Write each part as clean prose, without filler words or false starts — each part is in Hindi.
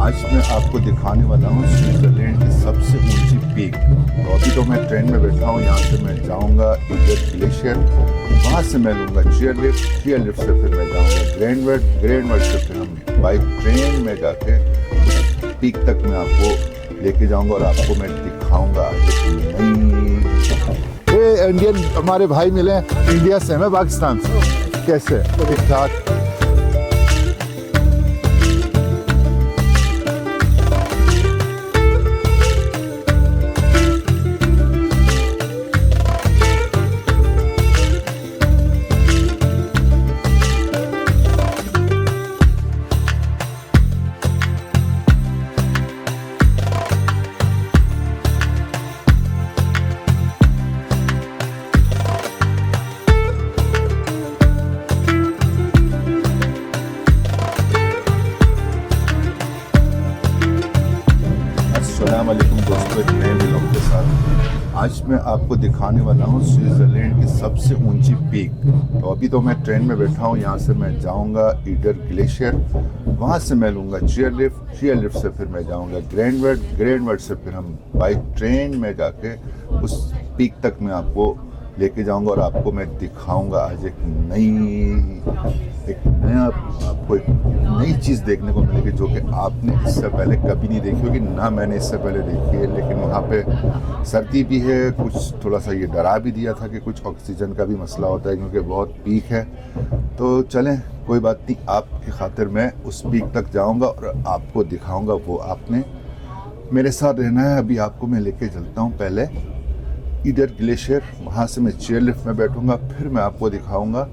आज मैं आपको दिखाने वाला हूँ स्विट्ज़रलैंड की सबसे ऊंची पीक। तो अभी तो मैं ट्रेन में बैठा हूँ, यहाँ से मैं जाऊँगा इगर ग्लेशियर, वहाँ से मैं लूँगा चेयर लिफ्ट से फिर मैं जाऊँगा ग्रैंडवर्ड से फिर हम बाई ट्रेन में जाके उस पीक तक मैं आपको लेके जाऊँगा और आपको मैं दिखाऊँगा। ये इंडियन हमारे भाई मिले, इंडिया से, मैं पाकिस्तान से। कैसे? ठीक ठाक। अस्सलामुअलैकुम दोस्तों, एक नए व्लॉग के साथ आज मैं आपको दिखाने वाला हूँ स्विट्ज़रलैंड की सबसे ऊंची पीक। तो अभी तो मैं ट्रेन में बैठा हूँ, यहाँ से मैं जाऊँगा इगर ग्लेशियर, वहाँ से मैं लूँगा चेयर लिफ्ट से फिर मैं जाऊँगा ग्रैंडवर्ड से फिर हम बाई ट्रेन में जाके उस पीक तक मैं आपको लेके जाऊँगा और आपको मैं दिखाऊँगा आज एक नई चीज़ देखने को मिलेगी जो कि आपने इससे पहले कभी नहीं देखी होगी, ना मैंने इससे पहले देखी है। लेकिन वहाँ पे सर्दी भी है, कुछ थोड़ा सा ये डरा भी दिया था कि कुछ ऑक्सीजन का भी मसला होता है क्योंकि बहुत पीक है। तो चलें, कोई बात नहीं, आपकी खातिर मैं उस पीक तक जाऊँगा और आपको दिखाऊँगा। वो आपने मेरे साथ रहना है। अभी आपको मैं लेके चलता हूँ पहले इगर ग्लेशियर, वहाँ से मैं चेयर लिफ्ट में बैठूँगा, फिर मैं आपको दिखाऊँगा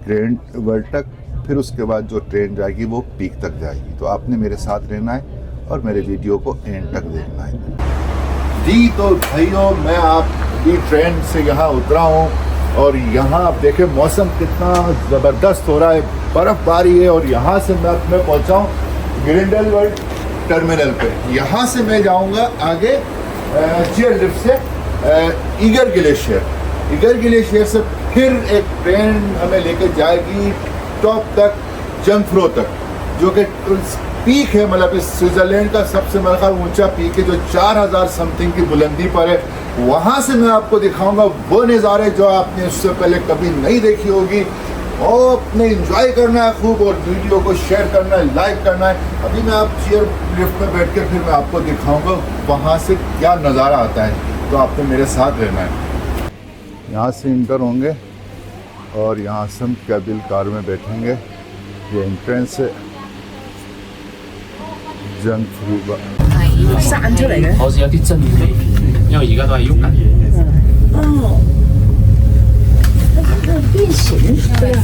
ग्रैंडवर्ड तक, फिर उसके बाद जो ट्रेन जाएगी वो पीक तक जाएगी। तो आपने मेरे साथ रहना है और मेरे वीडियो को एंड तक देखना है जी। तो भाइयों, मैं अभी ट्रेन से यहाँ उतरा हूँ और यहाँ आप देखें मौसम कितना ज़बरदस्त हो रहा है, बर्फ़बारी है। और यहाँ से मैं पहुँचा हूँ ग्रिंडलवर्ड टर्मिनल पे। यहाँ से मैं जाऊँगा आगे चेयर लिफ्ट से इगर ग्लेशियर से फिर एक ट्रेन हमें लेके जाएगी टॉप तक, जंगफ्रो तक, जो कि पीक है, मतलब इस स्विट्ज़रलैंड का सबसे बड़ा ऊंचा पीक है जो 4000 समथिंग की बुलंदी पर है। वहाँ से मैं आपको दिखाऊंगा वो नज़ारे जो आपने उससे पहले कभी नहीं देखी होगी। और अपने इंजॉय करना है खूब और वीडियो को शेयर करना है, लाइक करना है। अभी मैं आप चेयर लिफ्ट में बैठ के फिर मैं आपको दिखाऊंगा वहाँ से क्या नज़ारा आता है। तो आपने मेरे साथ रहना है। यहाँ से इंटर होंगे और यहाँ से हम कैबिल कार में बैठेंगे। ये एंट्रेंस है जंगफ्रो का। 散出嚟嘅，好似有啲爭議，因為而家都係喐緊。哦，變形，對啊。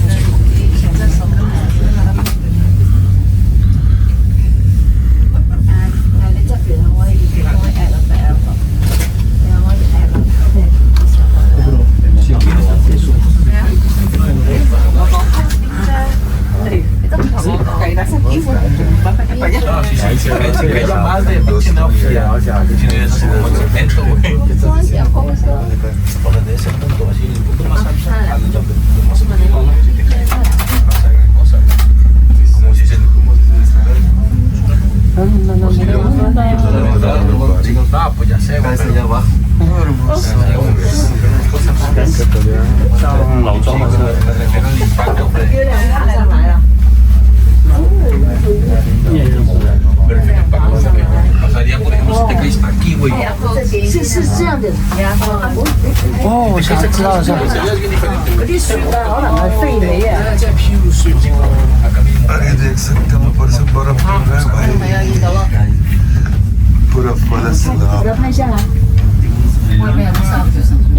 是这样的哦，我知道了，嗰啲雪啊，可能係飛起啊。即係飄雪啫喎。अरे देख सकते हो ऊपर से बर्फ गिर रहा है भाई, बर्फ वाला सैलाब।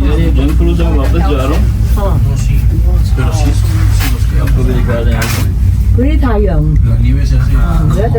ये जंगफ्रो से वापस जा रहा हूँ। आपको भी दिखा रहे हैं嗰啲太陽，而家就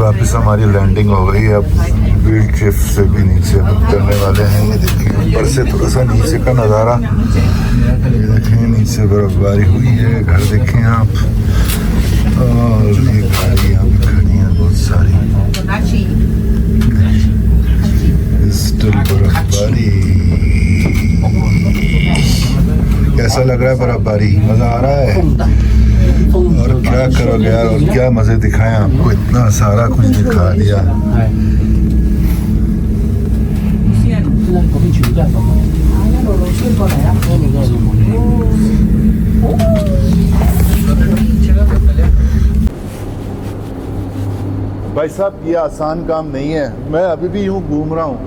वापस हमारी लैंडिंग हो गई। अब व्हील क्लिफ से भी नीचे उतरने वाले हैं। ये देखिए ऊपर से थोड़ा सा नीचे का नज़ारा, ये देखें नीचे बर्फबारी हुई है, घर देखें आप, और ये गाड़ियाँ भी खड़ी हैं बहुत सारी, स्टिल बर्फबारी। कैसा लग रहा है बर्फबारी? मज़ा आ रहा है? और क्या करोगे यार, और क्या मज़े दिखाएं आपको, इतना सारा कुछ दिखा दिया। भाई साहब ये आसान काम नहीं है। मैं अभी भी यूं घूम रहा हूँ,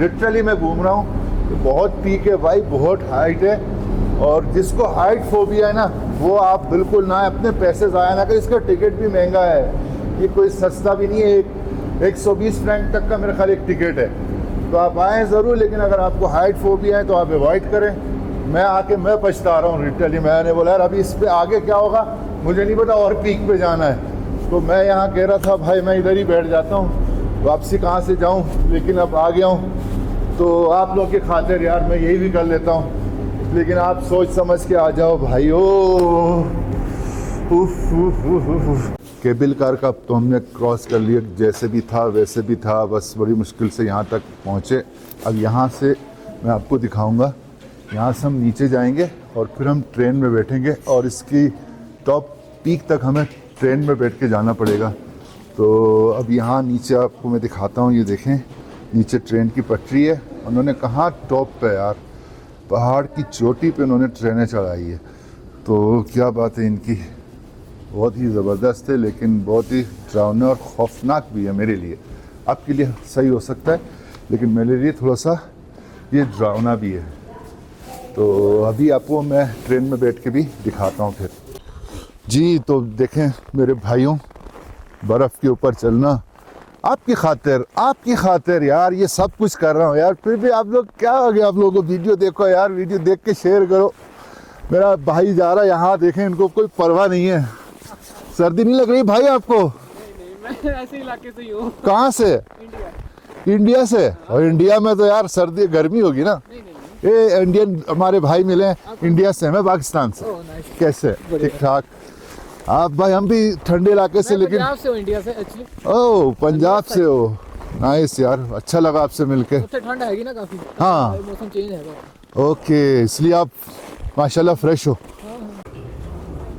लिटरली मैं घूम रहा हूँ। बहुत पीक है भाई, बहुत हाइट है, और जिसको हाइट फोबिया है ना वो आप बिल्कुल ना अपने पैसे ज़ाया ना करें। इसका टिकट भी महंगा है, ये कोई सस्ता भी नहीं है। 120 फ्रैंक तक का मेरा ख्याल एक टिकट है। तो आप आएँ ज़रूर, लेकिन अगर आपको हाइट फोबिया है तो आप अवॉइड करें। मैं पछता रहा हूँ लिटरली। मैंने बोला यार अभी इस पे आगे क्या होगा मुझे नहीं पता, और पीक पे जाना है। तो मैं यहाँ कह रहा था भाई मैं इधर ही बैठ जाता हूँ, वापसी कहाँ से जाऊँ, लेकिन अब आ गया हूँ तो आप लोग के खातिर यार मैं यही भी कर लेता हूँ। लेकिन आप सोच समझ के आ जाओ भाई। केबल कार का तो हमने क्रॉस कर लिया, जैसे भी था वैसे भी था, बस बड़ी मुश्किल से यहाँ तक पहुँचे। अब यहाँ से मैं आपको दिखाऊंगा, यहाँ से हम नीचे जाएंगे और फिर हम ट्रेन में बैठेंगे, और इसकी टॉप पीक तक हमें ट्रेन में बैठ के जाना पड़ेगा। तो अब यहाँ नीचे आपको मैं दिखाता हूँ, ये देखें नीचे ट्रेन की पटरी है। उन्होंने कहाँ टॉप पे यार, पहाड़ की चोटी पे उन्होंने ट्रेनें चढ़ाई है। तो क्या बात है इनकी, बहुत ही ज़बरदस्त है, लेकिन बहुत ही डरावना और खौफनाक भी है मेरे लिए। आपके लिए सही हो सकता है, लेकिन मेरे लिए थोड़ा सा ये डरावना भी है। तो अभी आपको मैं ट्रेन में बैठ के भी दिखाता हूँ फिर जी। तो देखें मेरे भाइयों, बर्फ़ के ऊपर चलना आपकी खातिर यार ये सब कुछ कर रहा हूँ यार। फिर भी आप लोग क्या हो गया, आप लोगों को वीडियो देखो यार, वीडियो देख के शेयर करो। मेरा भाई जा रहा है यहाँ, देखें इनको कोई परवाह नहीं है। सर्दी नहीं लग रही भाई आपको? नहीं, मैं ऐसे इलाके से ही हूँ। कहाँ से? इंडिया से। और इंडिया में तो यार सर्दी गर्मी होगी ना। ये इंडियन हमारे भाई मिले हैं इंडिया से, मैं पाकिस्तान से। कैसे? ठीक ठाक। आप भाई हम भी ठंडे इलाके से, लेकिन पंजाब से हूँ, इंडिया से एक्चुअली। ओह पंजाब से हो, नाइस यार, अच्छा लगा आपसे मिलके। उससे ठंड हैगी ना काफी। हाँ मौसम चेंज है। ओके, इसलिए आप माशाल्लाह फ्रेश हो।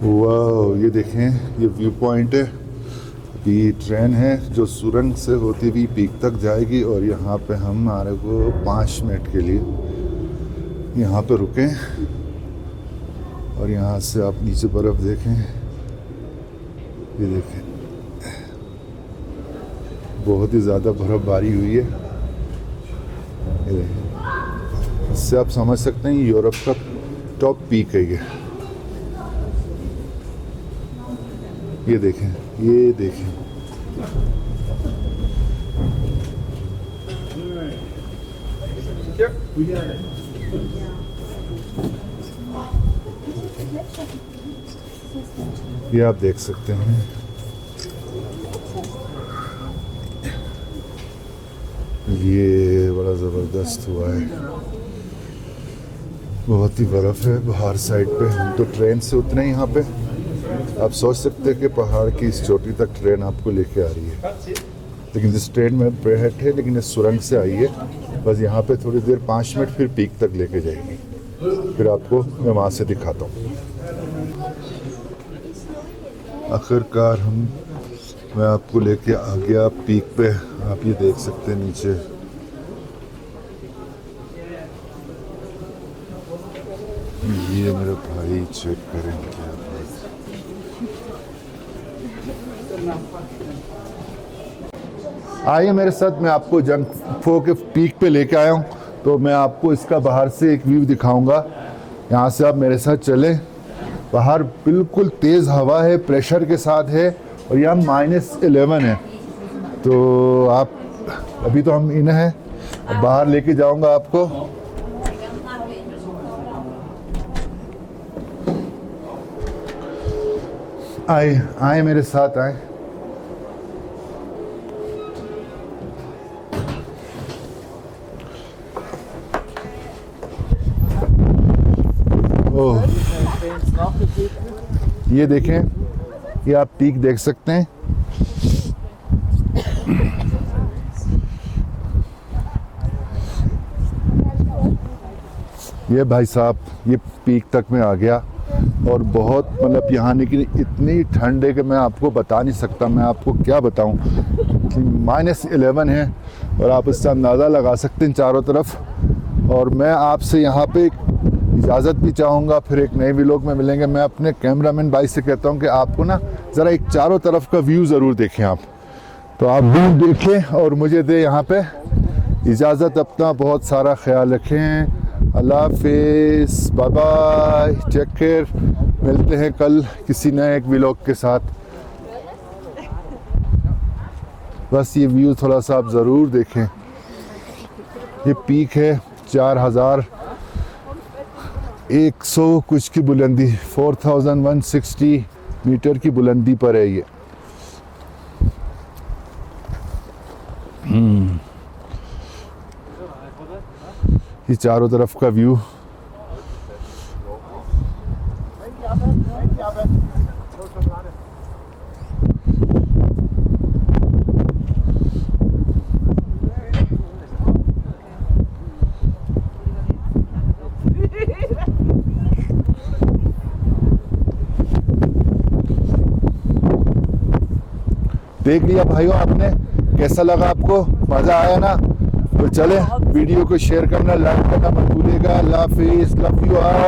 वाह ये देखें ये व्यू पॉइंट है। अभी ट्रेन है जो सुरंग से होती हुई पीक तक जाएगी, और यहाँ पे हम हमारे को 5 मिनट के लिए यहाँ पे रुकें, और यहाँ से आप नीचे बर्फ़ देखें। ये देखें बहुत ही ज़्यादा बर्फबारी हुई है। ये देखें, इससे आप समझ सकते हैं यूरोप का टॉप पीक है ये देखें, ये देखें। ये आप देख सकते हैं, ये बड़ा ज़बरदस्त हुआ है, बहुत ही बर्फ़ है बाहर साइड पे। हम तो ट्रेन से उतरे हैं यहाँ पे, आप सोच सकते हैं कि पहाड़ की इस चोटी तक ट्रेन आपको लेके आ रही है। लेकिन जिस ट्रेन में बैठे, लेकिन ये सुरंग से आई है, बस यहाँ पे थोड़ी देर 5 मिनट फिर पीक तक लेके जाएगी। फिर आपको मैं वहाँ से दिखाता हूँ। आखिरकार मैं आपको लेके आ गया पीक पे। आप ये देख सकते हैं नीचे, ये मेरे भाई चेक करें क्या बात। आइए मेरे साथ, मैं आपको जंगफो के पीक पे लेके आया हूँ। तो मैं आपको इसका बाहर से एक व्यू दिखाऊंगा, यहाँ से आप मेरे साथ चलें। बाहर बिल्कुल तेज़ हवा है, प्रेशर के साथ है, और यहाँ -11 है। तो आप अभी तो हम इन हैं, बाहर लेके जाऊंगा आपको। आए मेरे साथ आए। ये देखें, ये आप पीक देख सकते हैं। ये भाई साहब, ये पीक तक में आ गया और बहुत मतलब यहाँ की इतनी ठंड है कि मैं आपको बता नहीं सकता। मैं आपको क्या बताऊँ कि -11 है और आप इससे अंदाज़ा लगा सकते हैं चारों तरफ। और मैं आपसे यहाँ पे इजाज़त भी चाहूँगा, फिर एक नए व्लॉग में मिलेंगे। मैं अपने कैमरामैन भाई से कहता हूँ कि आपको ना ज़रा एक चारों तरफ का व्यू ज़रूर देखें आप, तो आप व्यू देखें और मुझे दे यहाँ पे इजाज़त। अपना बहुत सारा ख्याल रखें। अल्लाह हाफिज़, बाय बाय, टेक केयर। मिलते हैं कल किसी नए एक व्लॉग के साथ। बस ये व्यू थोड़ा सा आप ज़रूर देखें। ये पीक है 4100 कुछ की बुलंदी, 4160 मीटर की बुलंदी पर है ये। ये चारों तरफ का व्यू। देख लिया भाइयों आपने, कैसा लगा आपको? मज़ा आया ना? तो चले वीडियो को शेयर करना, लाइक करना मत भूलिएगा। अल्लाह हाफिज़, लव यू ऑल।